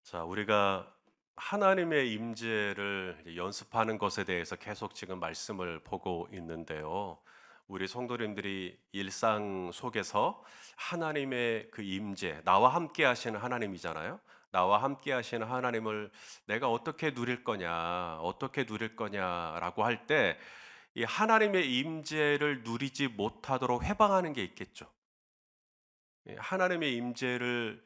자, 우리가 하나님의 임재를 이제 연습하는 것에 대해서 계속 지금 말씀을 보고 있는데요. 우리 성도님들이 일상 속에서 하나님의 그 임재, 나와 함께 하시는 하나님이잖아요. 나와 함께 하시는 하나님을 내가 어떻게 누릴 거냐, 어떻게 누릴 거냐라고 할 때 이 하나님의 임재를 누리지 못하도록 해방하는 게 있겠죠. 하나님의 임재를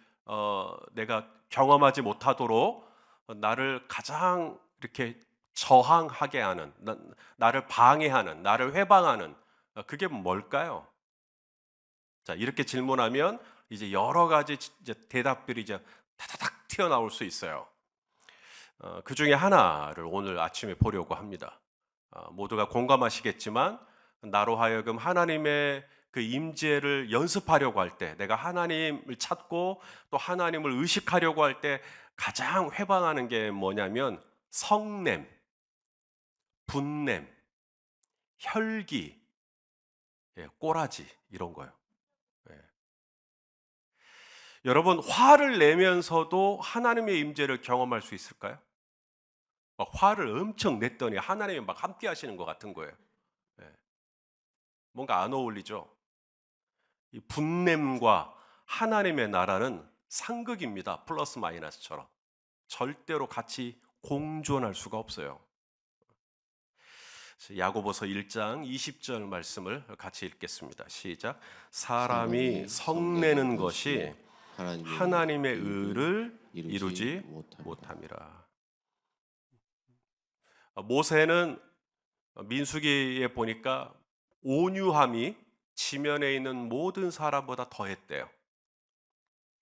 내가 경험하지 못하도록 나를 가장 이렇게 저항하게 하는, 나를 방해하는, 나를 회방하는, 그게 뭘까요? 자, 이렇게 질문하면 이제 여러 가지 이제 대답들이 이제 타다닥 튀어나올 수 있어요. 그 중에 하나를 오늘 아침에 보려고 합니다. 모두가 공감하시겠지만 나로 하여금 하나님의 그 임재를 연습하려고 할 때, 내가 하나님을 찾고 또 하나님을 의식하려고 할 때 가장 회방하는 게 뭐냐면 성냄, 분냄, 혈기, 꼬라지 이런 거요. 예. 여러분, 화를 내면서도 하나님의 임재를 경험할 수 있을까요? 막 화를 엄청 냈더니 하나님이 막 함께 하시는 것 같은 거예요. 예. 뭔가 안 어울리죠? 이 분냄과 하나님의 나라는 상극입니다. 플러스 마이너스처럼. 절대로 같이 공존할 수가 없어요. 야고보서 1장 20절 말씀을 같이 읽겠습니다. 시작. 사람이 사람이 성내는 성내는 것이 것이 하나님의 하나님의 의를 의를 이루지 이루지 못합니다. 못함이라. 모세는 민수기에 보니까 온유함이 지면에 있는 모든 사람보다 더했대요.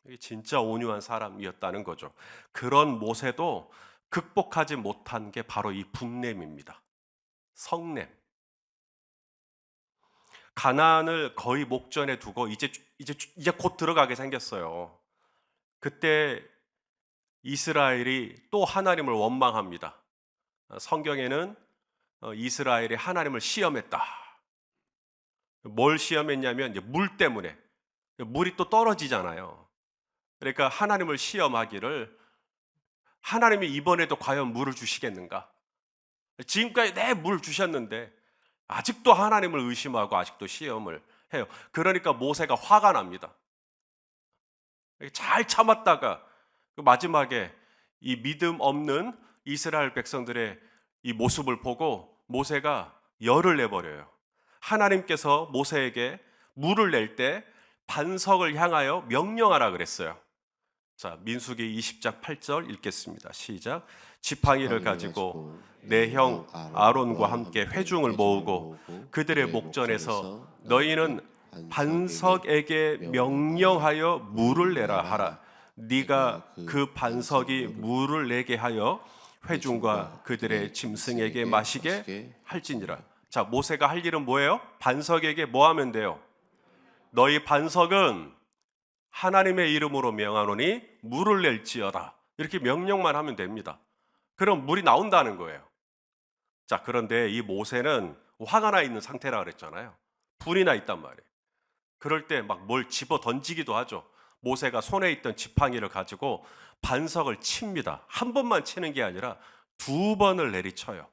이게 진짜 온유한 사람이었다는 거죠. 그런 모세도 극복하지 못한 게 바로 이 분냄입니다. 성냄. 가나안을 거의 목전에 두고 이제 곧 들어가게 생겼어요. 그때 이스라엘이 또 하나님을 원망합니다. 성경에는 이스라엘이 하나님을 시험했다. 뭘 시험했냐면 이제 물 때문에 물이 또 떨어지잖아요. 그러니까 하나님을 시험하기를 하나님이 이번에도 과연 물을 주시겠는가? 지금까지 내 물 주셨는데 아직도 하나님을 의심하고 아직도 시험을 해요. 그러니까 모세가 화가 납니다. 잘 참았다가 그 마지막에 이 믿음 없는 이스라엘 백성들의 이 모습을 보고 모세가 열을 내버려요. 하나님께서 모세에게 물을 낼 때 반석을 향하여 명령하라 그랬어요. 자, 민수기 20장 8절 읽겠습니다. 시작. 지팡이를 지팡이를 가지고 가지고 내 내 형 형 아론과 아론과 함께 함께 회중을 회중을 모으고 모으고 그들의 그들의 목전에서 목전에서 너희는 너희는 반석에게 반석에게 명령하여 명령하여 물을 물을 내라 내라. 하라. 네가 네가 그 그 반석 반석이 물을 물을 내게 하여 회중과 회중과 그들의 그들의 짐승에게 짐승에게 마시게 마시게 할지니라. 할지니라. 자, 모세가 할 일은 뭐예요? 반석에게 뭐 하면 돼요? 너희 반석은 하나님의 이름으로 명하노니 물을 낼지어다. 이렇게 명령만 하면 됩니다. 그럼 물이 나온다는 거예요. 자, 그런데 이 모세는 화가 나 있는 상태라 그랬잖아요. 불이 나 있단 말이에요. 그럴 때 막 뭘 집어 던지기도 하죠. 모세가 손에 있던 지팡이를 가지고 반석을 칩니다. 한 번만 치는 게 아니라 두 번을 내리쳐요.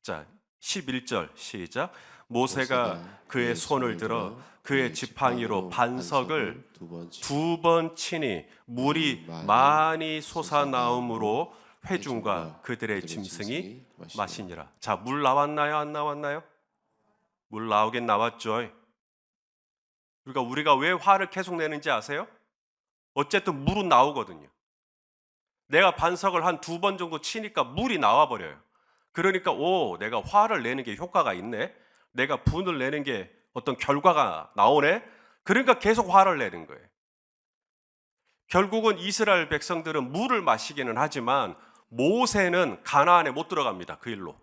자, 11절 시작. 모세가 모세가 그의 그의 손을 손을 들어 들어 그의 그의 지팡이로 지팡이로 반석을 반석을 두 번 치니 두 번 치니 물이 물이 많이 많이 솟아나오므로 솟아나오므로 회중과 회중과 그들의 그들의 짐승이 짐승이 마시니라. 마시니라. 자, 물 나왔나요? 안 나왔나요? 물 나오긴 나왔죠. 그러니까 우리가 왜 화를 계속 내는지 아세요? 어쨌든 물은 나오거든요. 내가 반석을 한 두 번 정도 치니까 물이 나와 버려요. 그러니까 내가 화를 내는 게 효과가 있네. 내가 분을 내는 게 어떤 결과가 나오네. 그러니까 계속 화를 내는 거예요. 결국은 이스라엘 백성들은 물을 마시기는 하지만 모세는 가나안에 못 들어갑니다. 그 일로.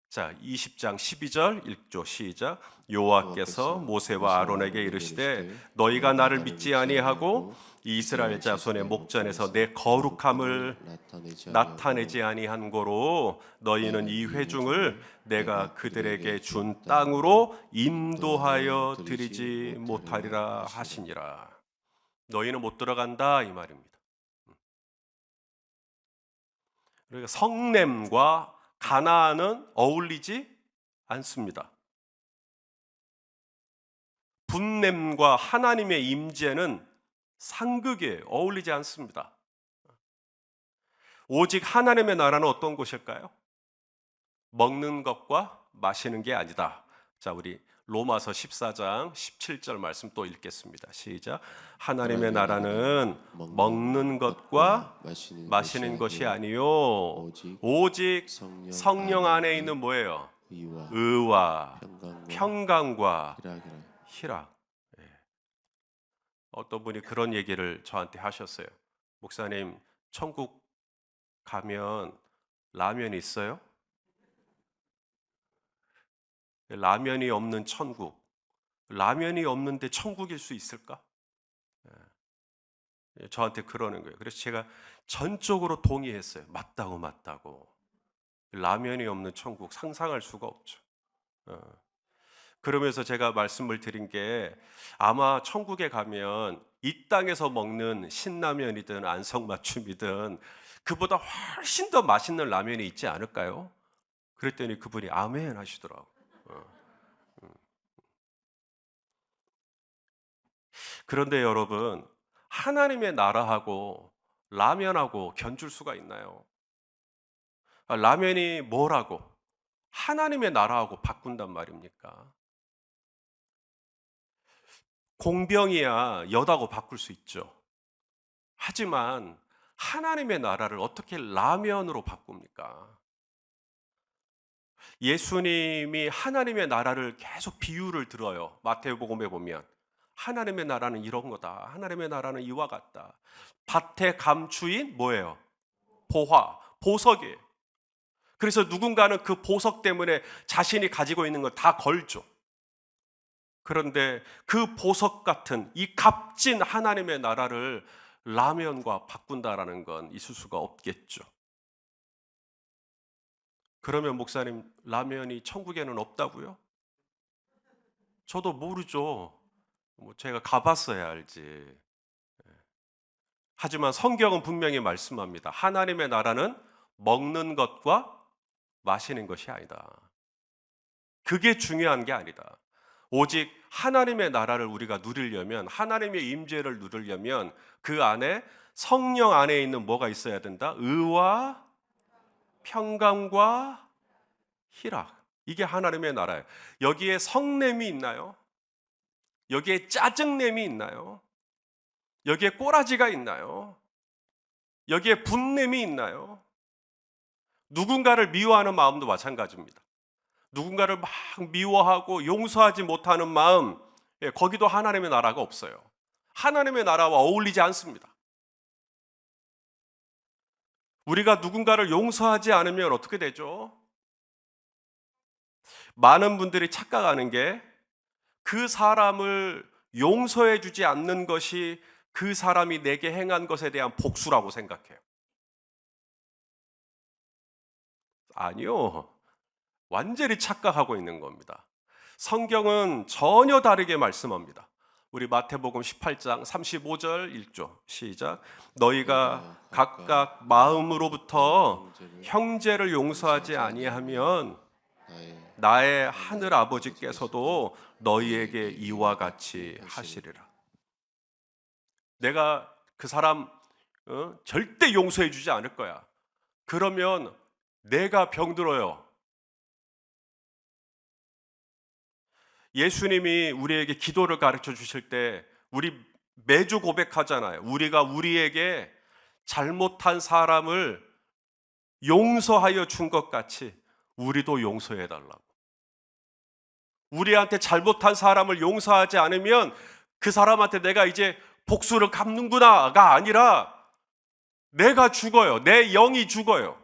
자, 20장 12절 읽죠. 시작. 여호와께서 여호와께서 모세와 모세와 아론에게 아론에게 이르시되 이르시되 너희가 너희가 나를 나를 믿지 믿지 아니하고 아니하고 이스라엘 이스라엘 자손의 자손의 목전에서 목전에서 내 거룩함을 거룩함을 나타내지 나타내지 아니하므로 아니한 고로 너희는 너희는 이 이 회중을 회중을 내가 내가 그들에게 그들에게 준 준 땅으로 땅으로 인도하여 인도하여 드리지 드리지 못하리라 못하리라 하시니라. 하시니라. 너희는 못 들어간다 이 말입니다. 그러니까 성냄과 가나안은 어울리지 않습니다. 분냄과 하나님의 임재는 상극이에요. 어울리지 않습니다. 오직 하나님의 나라는 어떤 곳일까요? 먹는 것과 마시는 게 아니다. 자, 우리 로마서 14장 17절 말씀 또 읽겠습니다. 시작. 하나님의 나라는 먹는 것과 마시는 것이 아니요 오직 성령 안에 있는 뭐예요? 의와 평강과 희락. 어떤 분이 그런 얘기를 저한테 하셨어요. 목사님, 천국 가면 라면 있어요? 라면이 없는 천국, 라면이 없는데 천국일 수 있을까? 저한테 그러는 거예요. 그래서 제가 전적으로 동의했어요. 맞다고. 라면이 없는 천국 상상할 수가 없죠. 그러면서 제가 말씀을 드린 게 아마 천국에 가면 이 땅에서 먹는 신라면이든 안성맞춤이든 그보다 훨씬 더 맛있는 라면이 있지 않을까요? 그랬더니 그분이 아멘 하시더라고요. 그런데 여러분, 하나님의 나라하고 라면하고 견줄 수가 있나요? 라면이 뭐라고? 하나님의 나라하고 바꾼단 말입니까? 공병이야 엿하고 바꿀 수 있죠. 하지만 하나님의 나라를 어떻게 라면으로 바꿉니까? 예수님이 하나님의 나라를 계속 비유를 들어요. 마태복음에 보면 하나님의 나라는 이런 거다. 하나님의 나라는 이와 같다. 밭에 감추인 뭐예요? 보화, 보석이에요. 그래서 누군가는 그 보석 때문에 자신이 가지고 있는 걸 다 걸죠. 그런데 그 보석 같은 이 값진 하나님의 나라를 라면과 바꾼다라는 건 있을 수가 없겠죠. 그러면 목사님, 라면이 천국에는 없다고요? 저도 모르죠. 제가 가봤어야 알지. 하지만 성경은 분명히 말씀합니다. 하나님의 나라는 먹는 것과 마시는 것이 아니다. 그게 중요한 게 아니다. 오직 하나님의 나라를 우리가 누리려면, 하나님의 임재를 누리려면 그 안에 성령 안에 있는 뭐가 있어야 된다? 의와 평강과 희락. 이게 하나님의 나라예요. 여기에 성냄이 있나요? 여기에 짜증냄이 있나요? 여기에 꼬라지가 있나요? 여기에 분냄이 있나요? 누군가를 미워하는 마음도 마찬가지입니다. 누군가를 막 미워하고 용서하지 못하는 마음, 거기도 하나님의 나라가 없어요. 하나님의 나라와 어울리지 않습니다. 우리가 누군가를 용서하지 않으면 어떻게 되죠? 많은 분들이 착각하는 게 그 사람을 용서해 주지 않는 것이 그 사람이 내게 행한 것에 대한 복수라고 생각해요. 아니요. 완전히 착각하고 있는 겁니다. 성경은 전혀 다르게 말씀합니다. 우리 마태복음 18장 35절 읽죠. 시작. 너희가 각각 마음으로부터 형제를 용서하지 아니하면 나의 하늘 아버지께서도 너희에게 이와 같이 하시리라. 내가 그 사람 절대 용서해 주지 않을 거야. 그러면 내가 병들어요. 예수님이 우리에게 기도를 가르쳐 주실 때 우리 매주 고백하잖아요. 우리가 우리에게 잘못한 사람을 용서하여 준 것 같이 우리도 용서해 달라고. 우리한테 잘못한 사람을 용서하지 않으면 그 사람한테 내가 이제 복수를 갚는구나가 아니라 내가 죽어요. 내 영이 죽어요.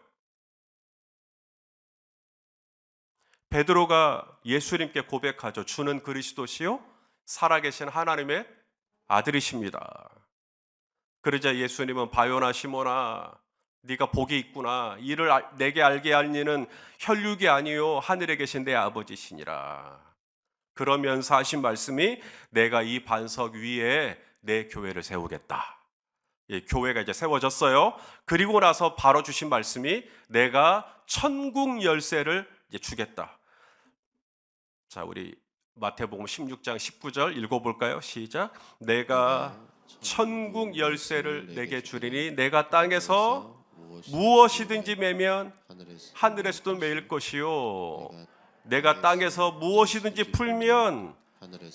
베드로가 예수님께 고백하죠. 주는 그리스도시요 살아계신 하나님의 아들이십니다. 그러자 예수님은 바요나 시모나 네가 복이 있구나. 이를 내게 알게 할 이는 혈육이 아니요 하늘에 계신 내 아버지시니라. 그러면서 하신 말씀이 내가 이 반석 위에 내 교회를 세우겠다. 교회가 이제 세워졌어요. 그리고 나서 바로 주신 말씀이 내가 천국 열쇠를 이제 주겠다. 자, 우리 마태복음 16장 19절 읽어볼까요? 시작. 내가 천국 열쇠를 내게 주리니 내가 땅에서 무엇이든지 매면 하늘에서도 매일 것이요 내가 땅에서 무엇이든지 풀면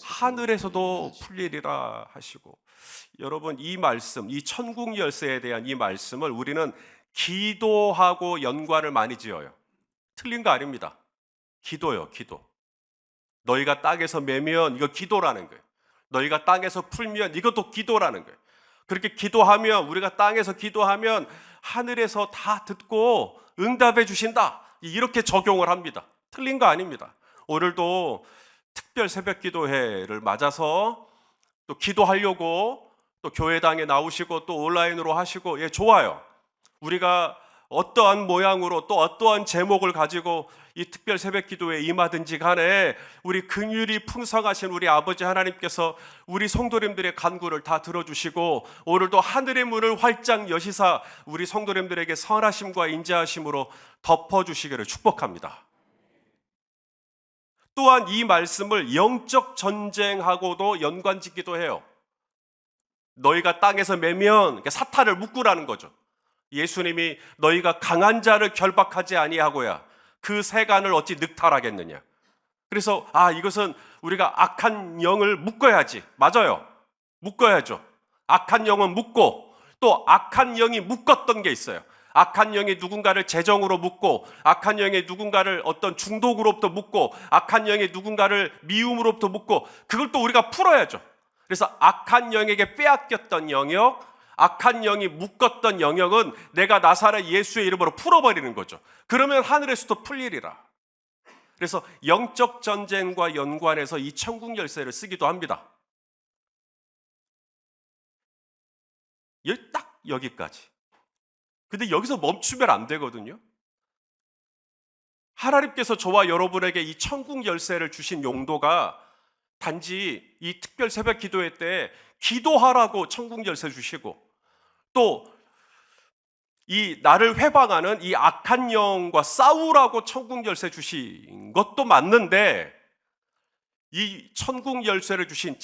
하늘에서도 풀리리라 하시고, 여러분 이 말씀, 이 천국 열쇠에 대한 이 말씀을 우리는 기도하고 연관을 많이 지어요. 틀린 거 아닙니다. 기도요, 기도. 너희가 땅에서 매면 이거 기도라는 거예요. 너희가 땅에서 풀면 이것도 기도라는 거예요. 그렇게 기도하면, 우리가 땅에서 기도하면 하늘에서 다 듣고 응답해 주신다, 이렇게 적용을 합니다. 틀린 거 아닙니다. 오늘도 특별 새벽 기도회를 맞아서 또 기도하려고 또 교회당에 나오시고 또 온라인으로 하시고, 예, 좋아요. 우리가 어떠한 모양으로 또 어떠한 제목을 가지고 이 특별 새벽 기도에 임하든지 간에 우리 긍휼이 풍성하신 우리 아버지 하나님께서 우리 성도님들의 간구를 다 들어주시고 오늘도 하늘의 문을 활짝 여시사 우리 성도님들에게 선하심과 인자하심으로 덮어주시기를 축복합니다. 또한 이 말씀을 영적 전쟁하고도 연관짓기도 해요. 너희가 땅에서 매면 사탄을 묶으라는 거죠. 예수님이 너희가 강한 자를 결박하지 아니하고야 그 세간을 어찌 늑탈하겠느냐. 그래서 이것은 우리가 악한 영을 묶어야지. 맞아요. 묶어야죠. 악한 영은 묶고 또 악한 영이 묶었던 게 있어요. 악한 영이 누군가를 재정으로 묶고, 악한 영이 누군가를 어떤 중독으로부터 묶고, 악한 영이 누군가를 미움으로부터 묶고, 그걸 또 우리가 풀어야죠. 그래서 악한 영에게 빼앗겼던 영역, 악한 영이 묶었던 영역은 내가 나사렛 예수의 이름으로 풀어버리는 거죠. 그러면 하늘에서도 풀리리라. 그래서 영적 전쟁과 연관해서 이 천국 열쇠를 쓰기도 합니다. 딱 여기까지. 근데 여기서 멈추면 안 되거든요. 하나님께서 저와 여러분에게 이 천국 열쇠를 주신 용도가 단지 이 특별 새벽 기도회 때 기도하라고 천국 열쇠 주시고, 또 이 나를 회방하는 이 악한 영과 싸우라고 천국 열쇠 주신 것도 맞는데, 이 천국 열쇠를 주신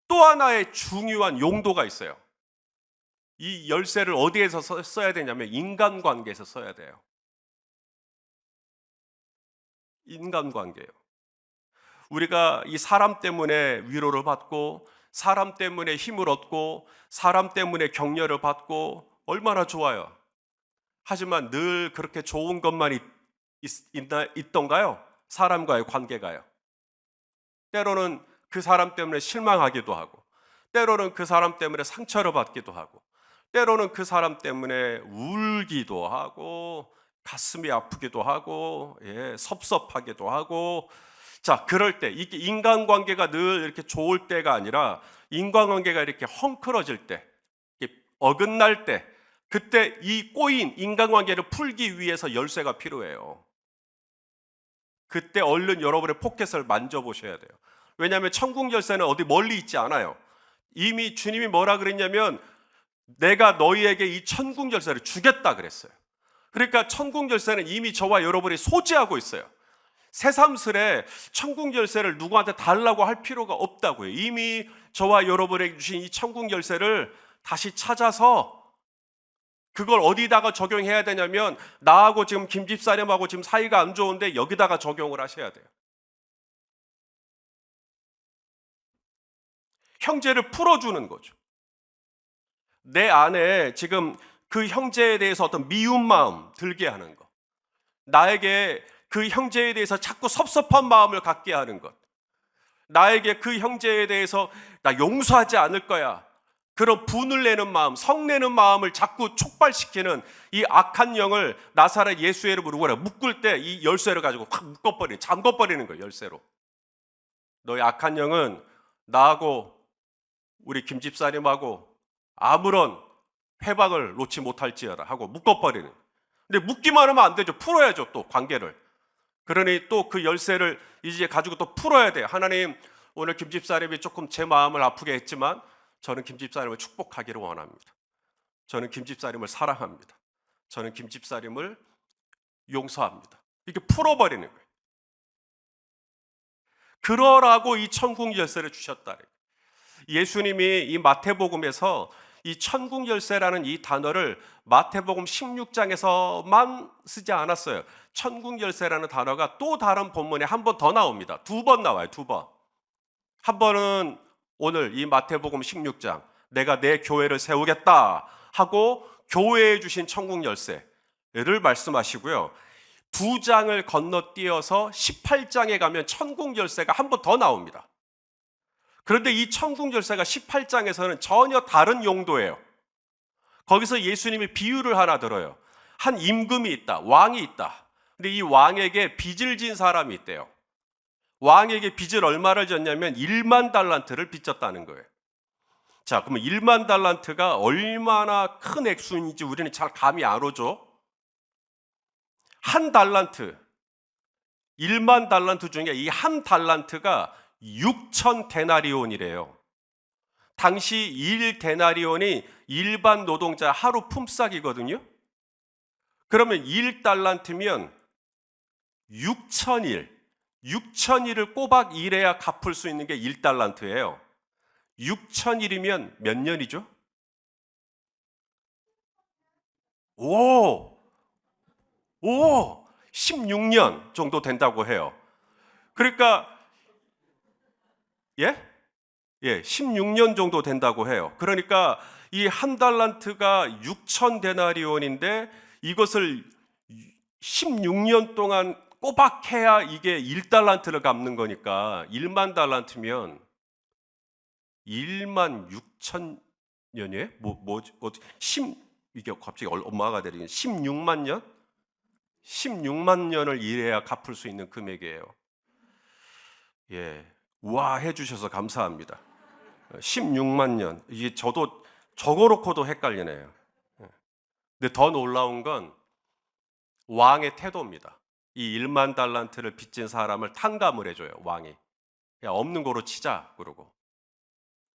또 하나의 중요한 용도가 있어요. 이 열쇠를 어디에서 써야 되냐면 인간관계에서 써야 돼요. 인간관계예요. 우리가 이 사람 때문에 위로를 받고, 사람 때문에 힘을 얻고, 사람 때문에 격려를 받고 얼마나 좋아요. 하지만 늘 그렇게 좋은 것만 있던가요? 사람과의 관계가요. 때로는 그 사람 때문에 실망하기도 하고, 때로는 그 사람 때문에 상처를 받기도 하고, 때로는 그 사람 때문에 울기도 하고, 가슴이 아프기도 하고, 섭섭하기도 하고. 자, 그럴 때 이게 인간관계가 늘 이렇게 좋을 때가 아니라 인간관계가 이렇게 헝클어질 때, 이렇게 어긋날 때, 그때 이 꼬인 인간관계를 풀기 위해서 열쇠가 필요해요. 그때 얼른 여러분의 포켓을 만져보셔야 돼요. 왜냐하면 천국 열쇠는 어디 멀리 있지 않아요. 이미 주님이 뭐라 그랬냐면 내가 너희에게 이 천국 열쇠를 주겠다 그랬어요. 그러니까 천국 열쇠는 이미 저와 여러분이 소지하고 있어요. 새삼스레 천국 열쇠를 누구한테 달라고 할 필요가 없다고요. 이미 저와 여러분에게 주신 이 천국 열쇠를 다시 찾아서 그걸 어디다가 적용해야 되냐면, 나하고 지금 김 집사님하고 지금 사이가 안 좋은데 여기다가 적용을 하셔야 돼요. 형제를 풀어주는 거죠. 내 안에 지금 그 형제에 대해서 어떤 미운 마음 들게 하는 것, 나에게 그 형제에 대해서 자꾸 섭섭한 마음을 갖게 하는 것, 나에게 그 형제에 대해서 나 용서하지 않을 거야, 그런 분을 내는 마음, 성내는 마음을 자꾸 촉발시키는 이 악한 영을 나사렛 예수의 이름으로 묶을 때 이 열쇠를 가지고 확 잠궈버리는 거예요. 열쇠로. 너의 악한 영은 나하고 우리 김 집사님하고 아무런 회방을 놓지 못할지어다 하고 묶어버리는. 근데 묶기만 하면 안 되죠. 풀어야죠. 또 관계를. 그러니 또 그 열쇠를 이제 가지고 또 풀어야 돼요. 하나님, 오늘 김 집사님이 조금 제 마음을 아프게 했지만 저는 김 집사님을 축복하기를 원합니다. 저는 김집사님을 사랑합니다. 저는 김집사님을 용서합니다. 이렇게 풀어버리는 거예요. 그러라고 이 천국 열쇠를 주셨다. 예수님이 이 마태복음에서 이 천국 열쇠라는 이 단어를 마태복음 16장에서만 쓰지 않았어요. 천국 열쇠라는 단어가 또 다른 본문에 한 번 더 나옵니다. 2번 나와요. 2번. 한 번은 오늘 이 마태복음 16장 내가 내 교회를 세우겠다 하고 교회에 주신 천국 열쇠를 말씀하시고요. 2장을 건너뛰어서 18장에 가면 천국 열쇠가 한 번 더 나옵니다. 그런데 이 천국 열쇠가 18장에서는 전혀 다른 용도예요. 거기서 예수님이 비유를 하나 들어요. 한 임금이 있다. 왕이 있다. 근데 이 왕에게 빚을 진 사람이 있대요. 왕에게 빚을 얼마를 졌냐면 1만 달란트를 빚졌다는 거예요. 자, 그러면 1만 달란트가 얼마나 큰 액수인지 우리는 잘 감이 안 오죠. 한 달란트, 1만 달란트 중에 이 한 달란트가 6천 데나리온이래요. 당시 1데나리온이 일반 노동자 하루 품삯이거든요. 그러면 1달란트면 6천일을 꼬박 일해야 갚을 수 있는 게 1달란트예요. 6천일이면 몇 년이죠? 16년 정도 된다고 해요. 그러니까 16년 정도 된다고 해요. 그러니까 이 한 달란트가 6천 데나리온인데 이것을 16년 동안 꼬박 해야 이게 1달란트를 갚는 거니까 1만 달란트면 1만 6천 년이에요? 이게 갑자기 엄마가 되리는 16만 년? 16만 년을 일해야 갚을 수 있는 금액이에요. 우와 해주셔서 감사합니다. 16만 년. 이게 저도 적어놓고도 헷갈리네요. 근데 더 놀라운 건 왕의 태도입니다. 이 1만 달란트를 빚진 사람을 탕감을 해줘요. 왕이. 야, 없는 거로 치자 그러고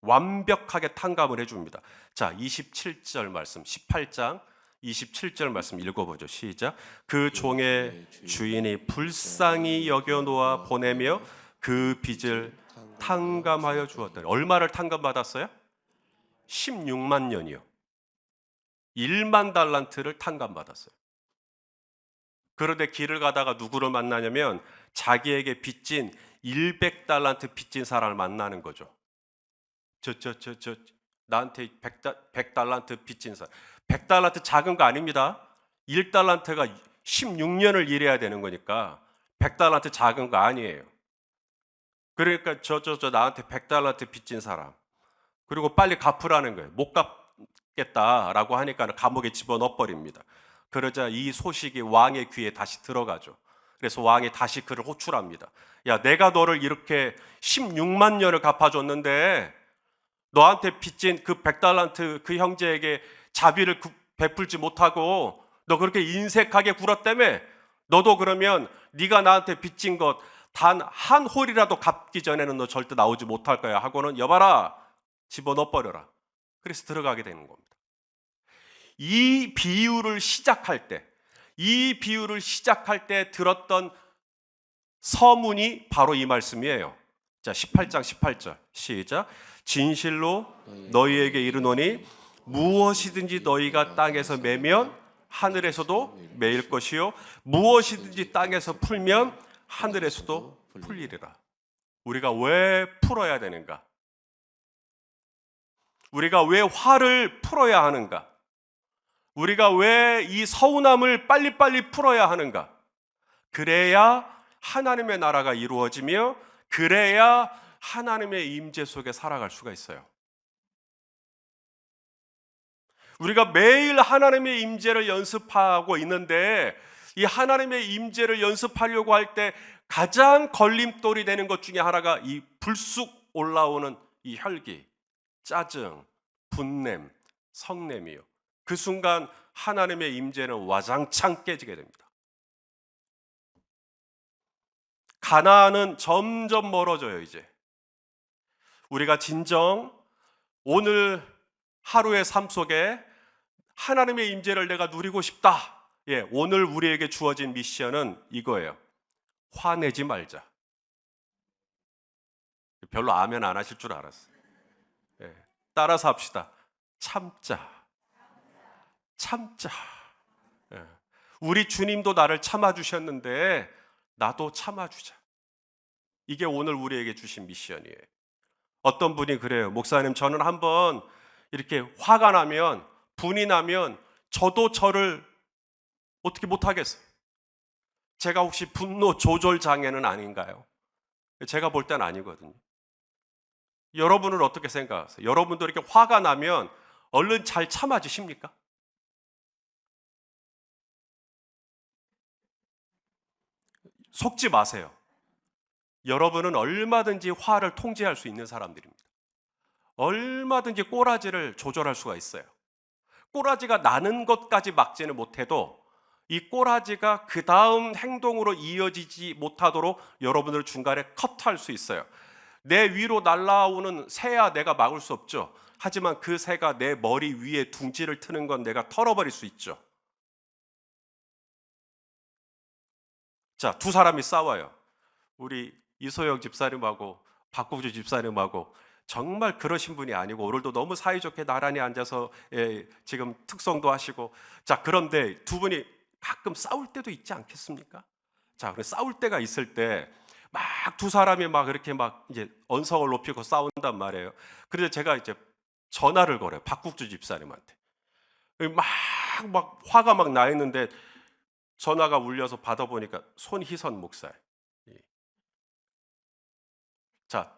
완벽하게 탕감을 해줍니다. 자, 27절 말씀 18장 27절 말씀 읽어보죠. 시작. 그 종의 주인이 불쌍히 여겨놓아 보내며 그 빚을 탕감하여 주었다. 얼마를 탕감받았어요? 16만 년이요. 1만 달란트를 탕감받았어요. 그런데 길을 가다가 누구를 만나냐면 자기에게 빚진 100달란트 빚진 사람을 만나는 거죠. 나한테 100달란트 빚진 사람. 100달란트 작은 거 아닙니다. 1달란트가 16년을 일해야 되는 거니까 100달란트 작은 거 아니에요. 그러니까 나한테 100달란트 빚진 사람. 그리고 빨리 갚으라는 거예요. 못 갚겠다라고 하니까 감옥에 집어넣어 버립니다. 그러자 이 소식이 왕의 귀에 다시 들어가죠. 그래서 왕이 다시 그를 호출합니다. 야, 내가 너를 이렇게 16만 년을 갚아줬는데 너한테 빚진 그 100달란트 그 형제에게 자비를 베풀지 못하고 너 그렇게 인색하게 굴었다며? 너도 그러면 네가 나한테 빚진 것 단 한 홀이라도 갚기 전에는 너 절대 나오지 못할 거야 하고는 여봐라 집어넣어 버려라. 그래서 들어가게 되는 겁니다. 이 비유를 시작할 때 들었던 서문이 바로 이 말씀이에요. 자, 18장 18절 시작. 진실로 너희에게 이르노니 무엇이든지 너희가 땅에서 매면 하늘에서도 매일 것이요 무엇이든지 땅에서 풀면 하늘에서도 풀리리라. 우리가 왜 풀어야 되는가? 우리가 왜 화를 풀어야 하는가? 우리가 왜 이 서운함을 빨리빨리 풀어야 하는가? 그래야 하나님의 나라가 이루어지며 그래야 하나님의 임재 속에 살아갈 수가 있어요. 우리가 매일 하나님의 임재를 연습하고 있는데 이 하나님의 임재를 연습하려고 할 때 가장 걸림돌이 되는 것 중에 하나가 이 불쑥 올라오는 이 혈기, 짜증, 분냄, 성냄이요. 그 순간 하나님의 임재는 와장창 깨지게 됩니다. 가나안은 점점 멀어져요. 이제 우리가 진정 오늘 하루의 삶 속에 하나님의 임재를 내가 누리고 싶다. 예, 오늘 우리에게 주어진 미션은 이거예요. 화내지 말자. 별로 아멘 안 하실 줄 알았어요. 예, 따라서 합시다. 참자. 참자. 예, 우리 주님도 나를 참아주셨는데 나도 참아주자. 이게 오늘 우리에게 주신 미션이에요. 어떤 분이 그래요. 목사님, 저는 한번 이렇게 화가 나면, 분이 나면 저도 저를 어떻게 못하겠어요. 제가 혹시 분노 조절 장애는 아닌가요? 제가 볼 땐 아니거든요. 여러분은 어떻게 생각하세요? 여러분도 이렇게 화가 나면 얼른 잘 참아주십니까? 속지 마세요. 여러분은 얼마든지 화를 통제할 수 있는 사람들입니다. 얼마든지 꼬라지를 조절할 수가 있어요. 꼬라지가 나는 것까지 막지는 못해도 이 꼬라지가 그 다음 행동으로 이어지지 못하도록 여러분을 중간에 컷할 수 있어요. 내 위로 날아오는 새야 내가 막을 수 없죠. 하지만 그 새가 내 머리 위에 둥지를 트는 건 내가 털어버릴 수 있죠. 자, 두 사람이 싸워요. 우리 이소영 집사님하고 박국주 집사님하고 정말 그러신 분이 아니고 오늘도 너무 사이좋게 나란히 앉아서 지금 특성도 하시고, 자, 그런데 두 분이 가끔 싸울 때도 있지 않겠습니까? 자, 그래 싸울 때가 있을 때 막 두 사람이 막 이렇게 막 이제 언성을 높이고 싸운단 말이에요. 그래서 제가 이제 전화를 걸어요. 박국주 집사님한테. 막 화가 막 나 있는데 전화가 울려서 받아보니까 손희선 목사예요. 자,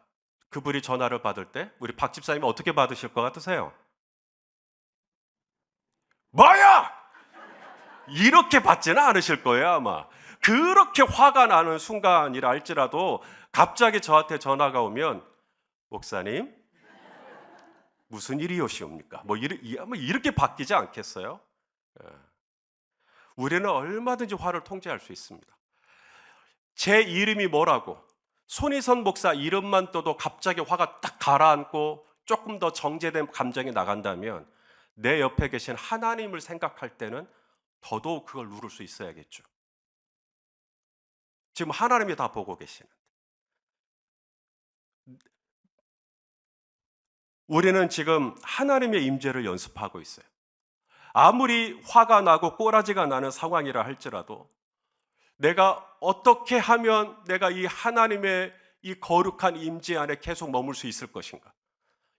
그분이 전화를 받을 때 우리 박 집사님이 어떻게 받으실 것 같으세요? 뭐야! 이렇게 받지는 않으실 거예요, 아마. 그렇게 화가 나는 순간이라 할지라도 갑자기 저한테 전화가 오면, 목사님, 무슨 일이오시옵니까? 아마 이렇게 바뀌지 않겠어요? 우리는 얼마든지 화를 통제할 수 있습니다. 제 이름이 뭐라고? 손희선 목사 이름만 떠도 갑자기 화가 딱 가라앉고 조금 더 정제된 감정이 나간다면 내 옆에 계신 하나님을 생각할 때는 더더욱 그걸 누를 수 있어야겠죠. 지금 하나님이 다 보고 계시는데 우리는 지금 하나님의 임재를 연습하고 있어요. 아무리 화가 나고 꼬라지가 나는 상황이라 할지라도 내가 어떻게 하면 내가 이 하나님의 이 거룩한 임재 안에 계속 머물 수 있을 것인가?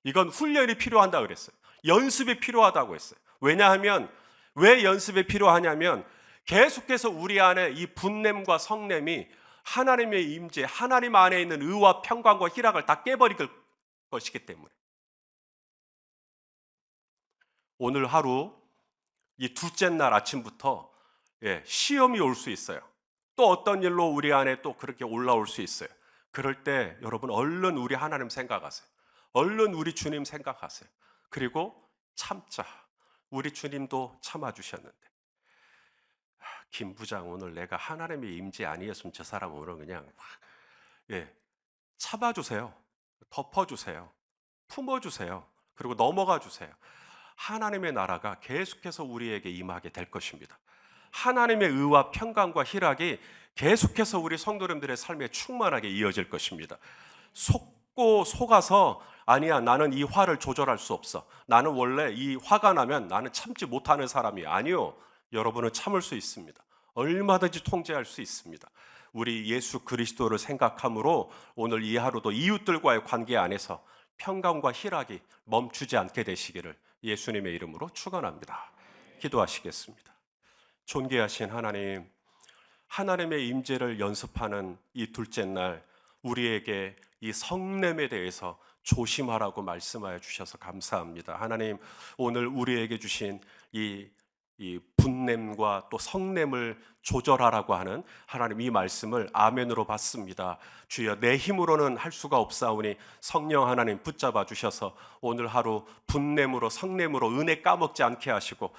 이건 훈련이 필요하다 그랬어요. 연습이 필요하다고 했어요. 왜냐하면 왜 연습이 필요하냐면 계속해서 우리 안에 이 분냄과 성냄이 하나님의 임재, 하나님 안에 있는 의와 평강과 희락을 다 깨버릴 것이기 때문에. 오늘 하루 이 둘째 날 아침부터 시험이 올 수 있어요. 또 어떤 일로 우리 안에 또 그렇게 올라올 수 있어요. 그럴 때 여러분 얼른 우리 하나님 생각하세요. 얼른 우리 주님 생각하세요. 그리고 참자. 우리 주님도 참아주셨는데, 김 부장 오늘 내가 하나님의 임재 아니었으면 저 사람 오늘 그냥 참아주세요. 덮어주세요. 품어주세요. 그리고 넘어가 주세요. 하나님의 나라가 계속해서 우리에게 임하게 될 것입니다. 하나님의 의와 평강과 희락이 계속해서 우리 성도님들의 삶에 충만하게 이어질 것입니다. 속아서 아니야, 나는 이 화를 조절할 수 없어. 나는 원래 이 화가 나면 나는 참지 못하는 사람이 아니요. 여러분은 참을 수 있습니다. 얼마든지 통제할 수 있습니다. 우리 예수 그리스도를 생각함으로 오늘 이 하루도 이웃들과의 관계 안에서 평강과 희락이 멈추지 않게 되시기를 예수님의 이름으로 축원합니다. 기도하시겠습니다. 존귀하신 하나님, 하나님의 임재를 연습하는 이 둘째 날 우리에게 이 성냄에 대해서 조심하라고 말씀하여 주셔서 감사합니다. 하나님, 오늘 우리에게 주신 이 분냄과 또 성냄을 조절하라고 하는 하나님 이 말씀을 아멘으로 받습니다. 주여, 내 힘으로는 할 수가 없사오니 성령 하나님 붙잡아 주셔서 오늘 하루 분냄으로 성냄으로 은혜 까먹지 않게 하시고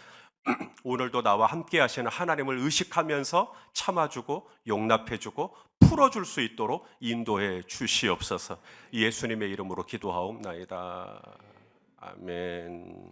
오늘도 나와 함께 하시는 하나님을 의식하면서 참아주고 용납해주고 풀어줄 수 있도록 인도해 주시옵소서. 예수님의 이름으로 기도하옵나이다. 아멘.